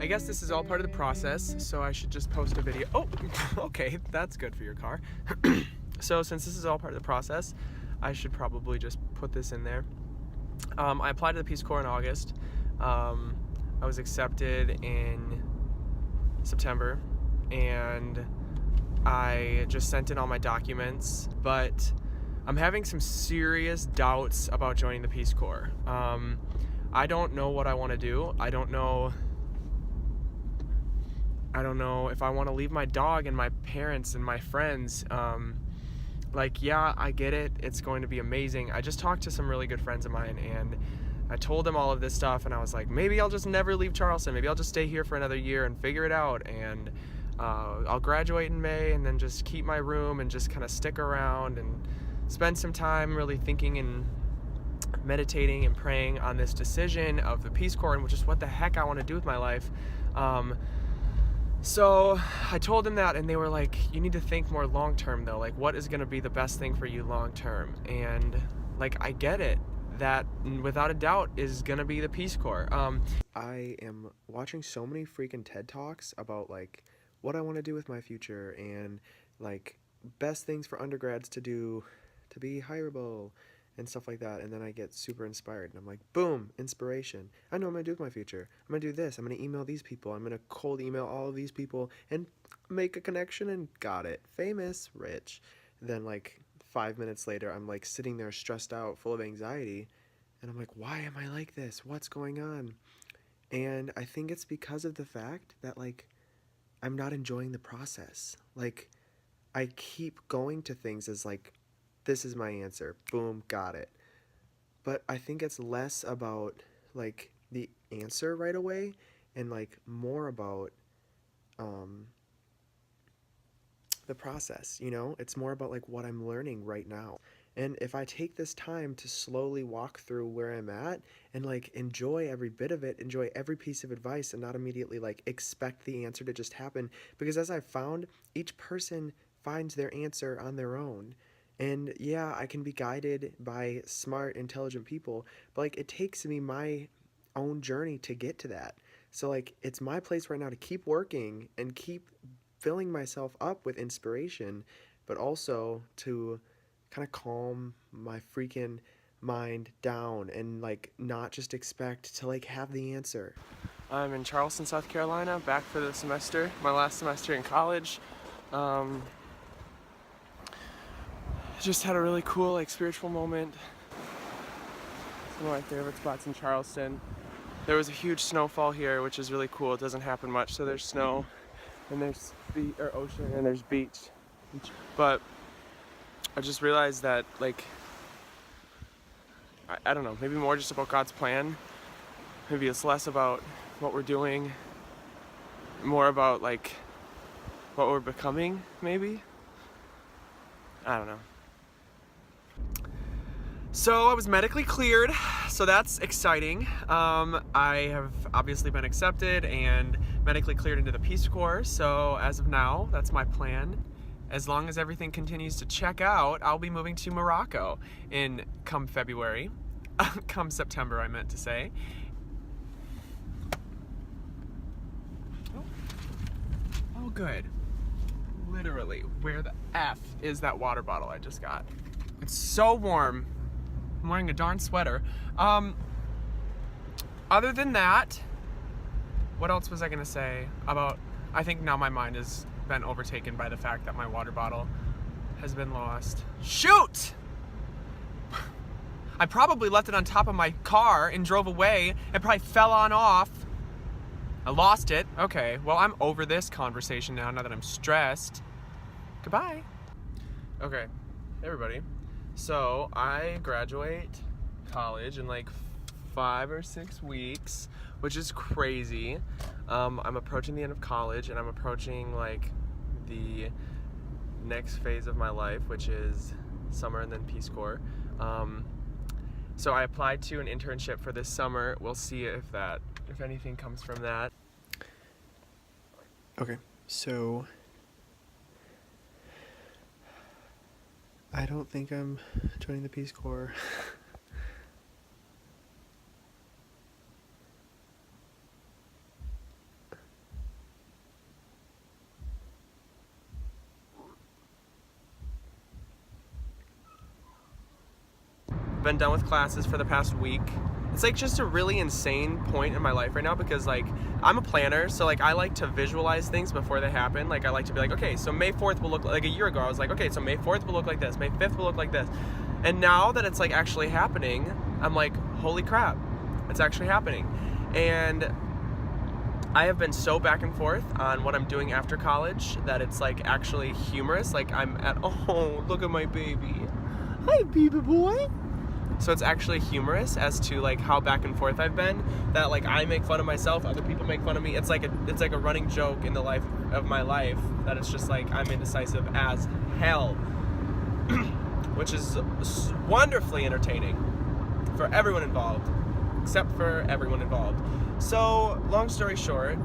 I guess this is all part of the process, so I should just post a video. Oh, okay, that's good for your car. So since this is all part of the process, I should probably just put this in there. I applied to the Peace Corps in August. I was accepted in September, and I just sent in all my documents, but I'm having some serious doubts about joining the Peace Corps. I don't know what I want to do. I don't know if I want to leave my dog and my parents and my friends. Like, yeah, I get it. It's going to be amazing. I just talked to some really good friends of mine, and I told them all of this stuff, and I was like, maybe I'll just never leave Charleston. Maybe I'll just stay here for another year and figure it out, and I'll graduate in May and then just keep my room and just kind of stick around and spend some time really thinking and meditating and praying on this decision of the Peace Corps and just what the heck I want to do with my life. So I told them that, and they were like, you need to think more long term though. Like, what is going to be the best thing for you long term? And like, I get it. That without a doubt is going to be the Peace Corps. I am watching so many freaking TED Talks about like what I want to do with my future and like best things for undergrads to do to be hireable and stuff like that, and then I get super inspired and I'm like, boom, inspiration. I know what I'm gonna do with my future. I'm gonna do this. I'm gonna email these people. I'm gonna cold email all of these people and make a connection, and got it. Famous, rich. Then like 5 minutes later, I'm like sitting there stressed out, full of anxiety, and I'm like, why am I like this? What's going on? And I think it's because of the fact that like I'm not enjoying the process. Like, I keep going to things as like, this is my answer. Boom, got it. But I think it's less about like the answer right away and like more about the process, you know? It's more about like what I'm learning right now. And if I take this time to slowly walk through where I'm at and like enjoy every bit of it, enjoy every piece of advice, and not immediately like expect the answer to just happen, because as I've found, each person finds their answer on their own. And yeah, I can be guided by smart, intelligent people, but like it takes me my own journey to get to that. So like it's my place right now to keep working and keep filling myself up with inspiration, but also to kind of calm my freaking mind down and like not just expect to like have the answer. I'm in Charleston, South Carolina, back for the semester, my last semester in college. Just had a really cool like spiritual moment. It's one of my favorite spots in Charleston. There was a huge snowfall here, which is really cool. It doesn't happen much, so there's snow and there's ocean and there's beach. But I just realized that like I don't know, maybe more just about God's plan. Maybe it's less about what we're doing, more about like what we're becoming, maybe. I don't know. So I was medically cleared, so that's exciting. I have obviously been accepted and medically cleared into the Peace Corps, so as of now, that's my plan. As long as everything continues to check out, I'll be moving to Morocco in come February. Come September, I meant to say. Oh, good. Literally, where the F is that water bottle I just got? It's so warm. I'm wearing a darn sweater. Other than that, what else was I gonna say about, I think now my mind has been overtaken by the fact that my water bottle has been lost. Shoot! I probably left it on top of my car and drove away. It probably fell on off. I lost it. Okay, well, I'm over this conversation now that I'm stressed. Goodbye. Okay, hey everybody. So I graduate college in like 5 or 6 weeks, which is crazy. I'm approaching the end of college, and I'm approaching like the next phase of my life, which is summer and then Peace Corps. So I applied to an internship for this summer. We'll see if anything comes from that. Okay, so I don't think I'm joining the Peace Corps. been done with classes for the past week. It's like just a really insane point in my life right now because like I'm a planner, so like I like to visualize things before they happen. Like I like to be like, okay, so May 4th will look like a year ago I was like, okay, so May 4th will look like this, May 5th will look like this. And now that it's like actually happening, I'm like, holy crap, it's actually happening. And I have been so back and forth on what I'm doing after college that it's like actually humorous. Like I'm at, oh, look at my baby. Hi, baby boy. So it's actually humorous as to like how back and forth I've been, that like I make fun of myself, other people make fun of me. It's like a running joke in the life of my life that it's just like I'm indecisive as hell, which is wonderfully entertaining for everyone involved, except for everyone involved. So long story short,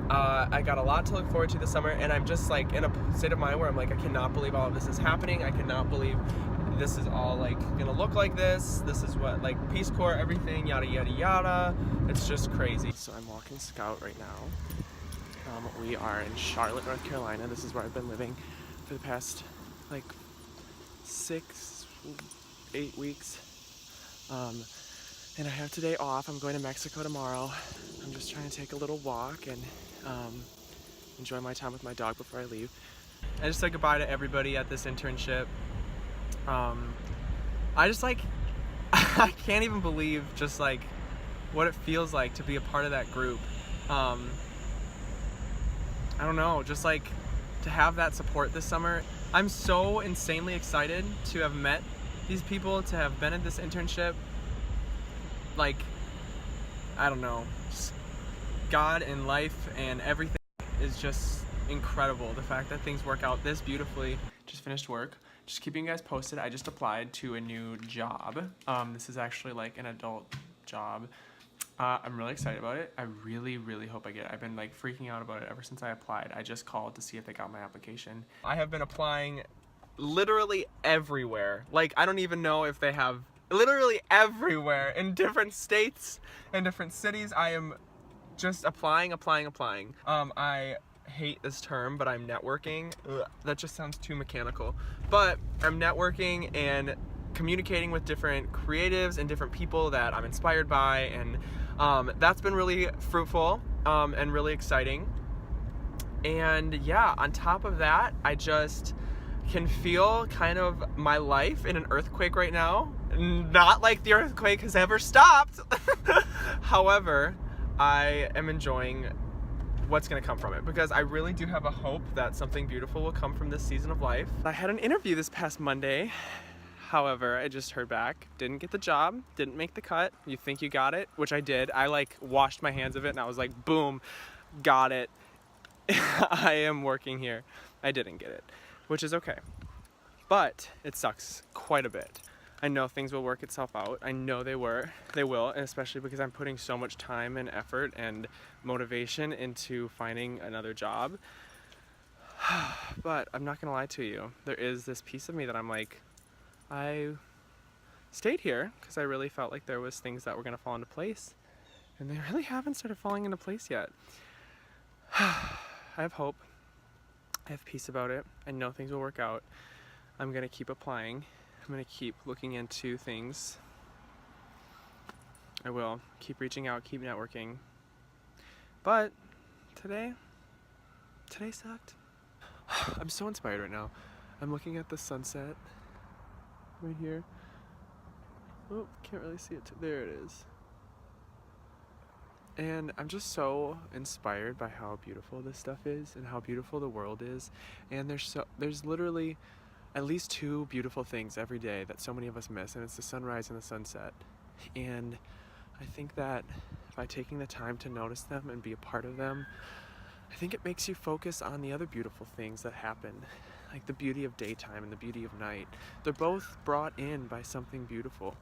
I got a lot to look forward to this summer, and I'm just like in a state of mind where I'm like, I cannot believe all of this is happening. I cannot believe this is all like gonna look like this. This is what, like, Peace Corps, everything, yada yada yada. It's just crazy. So I'm walking Scout right now. We are in Charlotte, North Carolina. This is where I've been living for the past like 6-8 weeks. And I have today off. I'm going to Mexico tomorrow. I'm just trying to take a little walk and enjoy my time with my dog before I leave. I just said goodbye to everybody at this internship. I just like, I can't even believe just like what it feels like to be a part of that group. I don't know, just like to have that support this summer. I'm so insanely excited to have met these people, to have been at this internship. Like, I don't know, just God and life and everything is just incredible. The fact that things work out this beautifully. Just finished work. Just keeping you guys posted. I just applied to a new job. This is actually like an adult job. I'm really excited about it. I really, really hope I get it. I've been like freaking out about it ever since I applied. I just called to see if they got my application. I have been applying literally everywhere. Like, I don't even know if they have, literally everywhere in different states and different cities. I am just applying. I hate this term, but I'm networking. Ugh, that just sounds too mechanical. But I'm networking and communicating with different creatives and different people that I'm inspired by, and that's been really fruitful and really exciting. And yeah, on top of that, I just can feel kind of my life in an earthquake right now. Not like the earthquake has ever stopped. However, I am enjoying what's going to come from it, because I really do have a hope that something beautiful will come from this season of life. I had an interview this past Monday. However, I just heard back, didn't get the job, didn't make the cut. You think you got it? Which I did. I like washed my hands of it and I was like, boom, got it. I am working here. I didn't get it, which is okay. But it sucks quite a bit. I know things will work itself out. I know they will, and especially because I'm putting so much time and effort and motivation into finding another job. But I'm not gonna lie to you. There is this piece of me that I'm like, I stayed here because I really felt like there was things that were gonna fall into place, and they really haven't started falling into place yet. I have hope. I have peace about it. I know things will work out. I'm gonna keep applying. I'm gonna keep looking into things. I will keep reaching out, keep networking. But today sucked. I'm so inspired right now. I'm looking at the sunset right here. Oh, can't really see it. There it is. And I'm just so inspired by how beautiful this stuff is and how beautiful the world is. And there's literally at least two beautiful things every day that so many of us miss, and it's the sunrise and the sunset. And I think that by taking the time to notice them and be a part of them, I think it makes you focus on the other beautiful things that happen, like the beauty of daytime and the beauty of night. They're both brought in by something beautiful.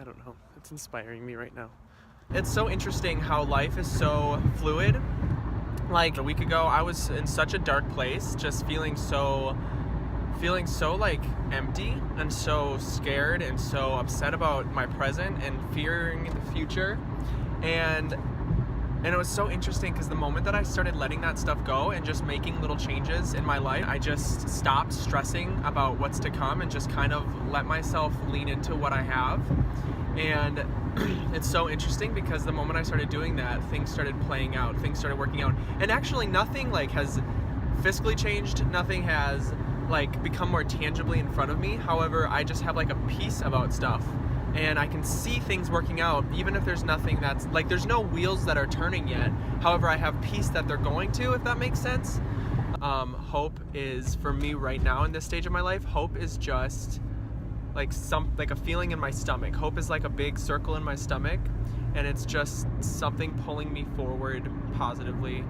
I don't know, it's inspiring me right now. It's so interesting how life is so fluid. Like a week ago, I was in such a dark place, just feeling so like empty and so scared and so upset about my present and fearing the future. And And it was so interesting because the moment that I started letting that stuff go and just making little changes in my life, I just stopped stressing about what's to come and just kind of let myself lean into what I have. And it's so interesting because the moment I started doing that, things started playing out, things started working out. And actually nothing like has fiscally changed, nothing has like become more tangibly in front of me. However, I just have like a peace about stuff. And I can see things working out, even if there's nothing that's, like, there's no wheels that are turning yet. However, I have peace that they're going to, if that makes sense. Hope is, for me right now in this stage of my life, hope is just like a feeling in my stomach. Hope is like a big circle in my stomach, and it's just something pulling me forward positively,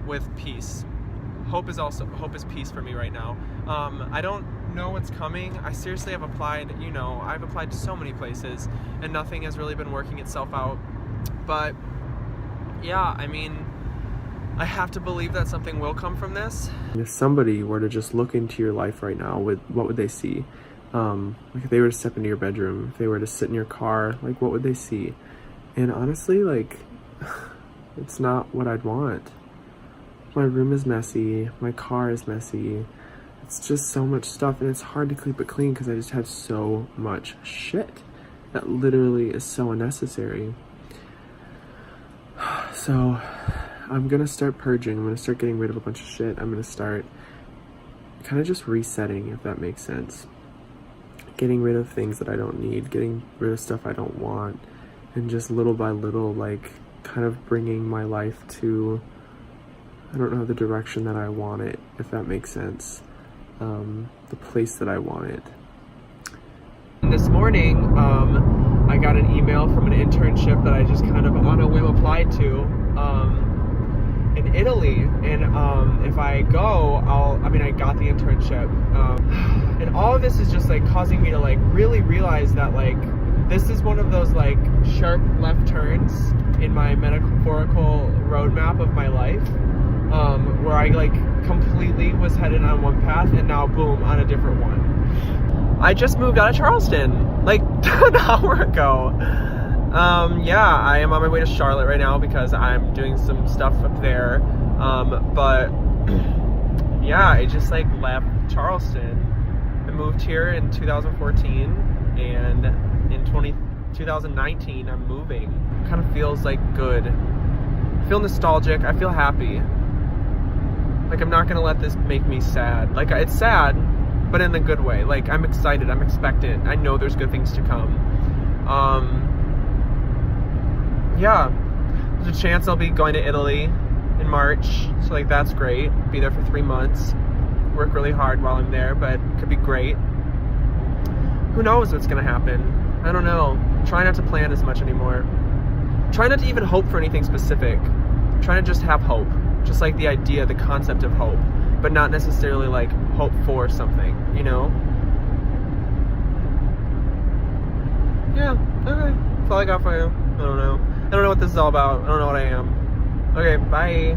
with peace. Hope is peace for me right now. I don't know what's coming. I seriously have applied, I've applied to so many places and nothing has really been working itself out. But yeah, I mean, I have to believe that something will come from this. If somebody were to just look into your life right now, what would they see? Like if they were to step into your bedroom, if they were to sit in your car, like what would they see? And honestly, like, it's not what I'd want. My room is messy, my car is messy, it's just so much stuff, and it's hard to keep it clean because I just have so much shit that literally is so unnecessary. So I'm gonna start purging, I'm gonna start getting rid of a bunch of shit, I'm gonna start kind of just resetting, if that makes sense. Getting rid of things that I don't need, getting rid of stuff I don't want, and just little by little, like, kind of bringing my life to, I don't know, the direction that I want it, if that makes sense. The place that I want it. This morning, I got an email from an internship that I just kind of on a whim applied to in Italy. And if I go, I got the internship. And all of this is just like causing me to like really realize that like this is one of those like sharp left turns in my metaphorical roadmap of my life. Where I like completely was headed on one path and now boom, on a different one. I just moved out of Charleston like an hour ago. Yeah, I am on my way to Charlotte right now because I'm doing some stuff up there. But yeah, I just like left Charleston. I moved here in 2014 and in 2019 I'm moving. Kind of feels like good. I feel nostalgic, I feel happy. Like, I'm not gonna let this make me sad. Like, it's sad, but in the good way. Like, I'm excited, I'm expectant. I know there's good things to come. Yeah, there's a chance I'll be going to Italy in March. So, like, that's great. Be there for 3 months. Work really hard while I'm there, but it could be great. Who knows what's gonna happen? I don't know. Try not to plan as much anymore. Try not to even hope for anything specific. Try to just have hope. Just like the idea, the concept of hope, but not necessarily like hope for something, Yeah, okay. That's all I got for you. I don't know what this is all about. I don't know what I am. Okay, bye.